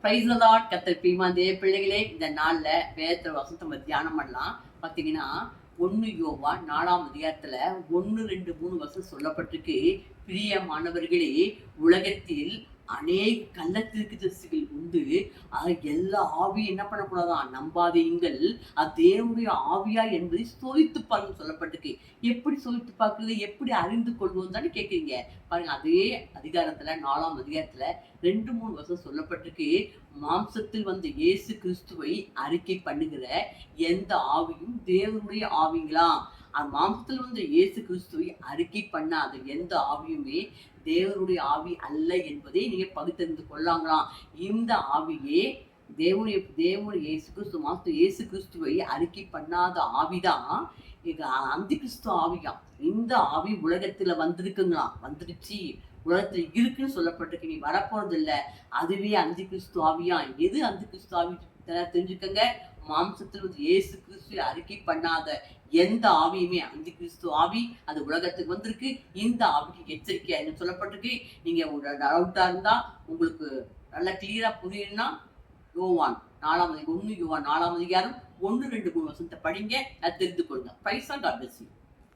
பிரைஸ்லாட் கத்தர் பீமாந்தே பிள்ளைகளே, இந்த நாள்ல வேதத்துல வசனத்தை நம்ம தியானம் பண்ணலாம். பாத்தீங்கன்னா 1 யோவான் 4 1, 2, 3 சொல்லப்பட்டிருக்கு. பிரியமானவர்களே, உலகத்தில் அநேக கள்ள தீர்க்கதரிசிகள் உண்டு. எல்லா ஆவியும் என்ன பண்ணக்கூடாதான், நம்பாதீங்கள். அது தேவனுடைய ஆவியா என்பதை சோதித்து பாருங்க சொல்லப்பட்டிருக்கு. எப்படி சோதித்து பார்க்கறது, எப்படி அறிந்து கொள்வோம் தானே கேட்குறீங்க. பாருங்க, அதே அதிகாரத்துல 4 2, 3 சொல்லப்பட்டிருக்கு. மாம்சத்தில் வந்த இயேசு கிறிஸ்துவை அறிக்கை பண்ணுகிற எந்த ஆவியும் தேவனுடைய ஆவிங்களா? மாம்சத்தில் வந்த இயேசு கிறிஸ்துவை அறிக்கை பண்ணாத எந்த ஆவியுமே தேவனுடைய ஆவி அல்ல என்பதை நீங்க பகுத்தறிந்து கொள்ளாங்களாம். இந்த ஆவியே தேவனுடைய இயேசு கிறிஸ்துவை அறிக்கை பண்ணாத ஆவிதான் அந்தி கிறிஸ்து ஆவியா. இந்த ஆவி உலகத்துல வந்திருக்குங்களாம், வந்துருச்சு, உலகத்துல இருக்குன்னு சொல்லப்பட்டிருக்கு. நீ வரப்போறது இல்ல, அதுவே அந்தி கிறிஸ்து ஆவியா. எது அந்தி கிறிஸ்து ஆவி தெரிஞ்சுக்கங்க. மாம்சத்தில் வந்து இயேசு கிறிஸ்துவை அறிக்கை பண்ணாத எந்த ஆவியுமே அந்தி கிறிஸ்து ஆவி, அது உலகத்துக்கு வந்திருக்கு. இந்த ஆவிக்கு எச்சரிக்கையா என்ன சொல்லப்பட்டிருக்கு. நீங்க ஒரு டவுட்டா இருந்தா, உங்களுக்கு நல்லா கிளியரா புரியணும்னா யோவான் 1 யோவான் 4 1, 2, 3 படிங்க, தெரிந்து கொள்ளுங்க. Praise the Lord.